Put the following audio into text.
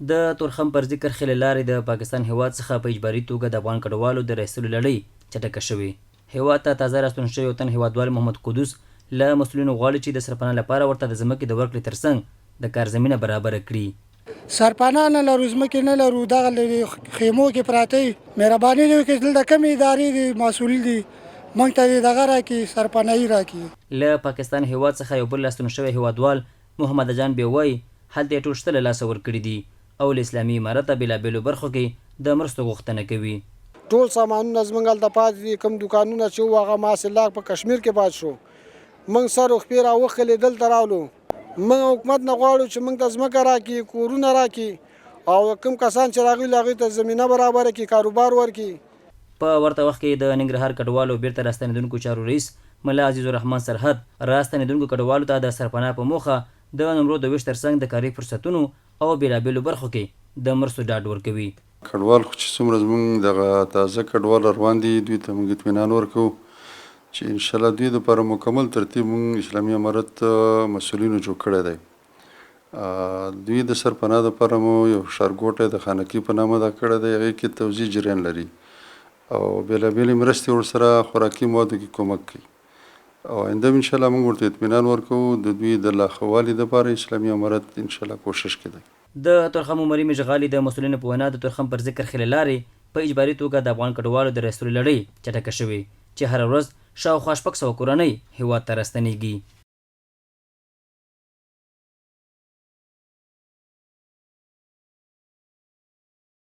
د تورخم پر ذکر خل لارې د پاکستان هیواد څخه په اجباري توګه د افغان کډوالو د رسولو لړۍ چټکه شوې. هیواد ته تازه راستون شوی وطن هیوادوال محمد قدوس له مسؤلینو غواړي چې د سرپناه لپاره ورته د ځمکې د ورکړې ترڅنګ د کار زمینه برابره کړي. سرپناه نه لرو، ځمکې نه لرو، دغه خیمو کې پراته مهرباني دې وکړي دلته کومې ادارې دي مسؤل دي موږ ته دغه راکړي، سرپناهي راکړي. له پاکستان هیواد څخه یو بل راستون شوی هیوادوال محمد جان بې وایي هلته یې ټول شته له لاسه ورکړي دي او له اسلامي امارته بېلابېلو برخو کې د مرستو غوښتنه کوي. ټول سامانونه زموږ هلته پاتې دي، کوم دوکانونه چې وو هغه محصلاک په کشمیر کې پاتې شو. موږ سر وخپې راوښکلې دلته راولو. موږ حکومت نه غواړو چې موږ ته ځمکه راکړي، کورونه راکړي او کوم کسان چې راغلي هغوی ته زمینه برابره کړي، کاروبار ورکړي. په ورته وخت کې د ننګرهار کډوالو بیرته راستنېدونکو چارو رئیس ملا عزیز الرحمن سرحد راستنېدونکو کډوالو ته د سرپناه په موخه د نمرو د ویش ترڅنګ د کاري فرصتونو او بېلابېلو برخو کې د مرستو ډاډ ورکوي. کډوال خو چې څومره زموږ دغه تازه کډوال روان دي دوی ته موږ اطمینان ورکوو چې انشاءالله دوی دپاره مکمل ترتیب موږ اسلامي امارت مسؤلینو جوړ کړی دی. دوی د سرپناه دپاره مو یو ښارګوټی د خانکي په نامه دا کړی دی، هغې کې توزیع جریان لري او بېلابېلې مرستې ورسره خوراکي موادو کې کومک کوي او آینده انشاءالله موږ ورته اطمینان ورکوو د دوی د لا ښه والي دپاره اسلامي امارت انشاءالله کوشش کوي. د تورخم عمري مشغالي د مسؤلینو په وینا د تورخم پر ذکر خل لارې په اجباري توګه د افغان کډوالو د رسولو لړۍ چټکه شوې چې هره ورځ شاوخوا 600 کورنۍ هیواد ته راستنېږي.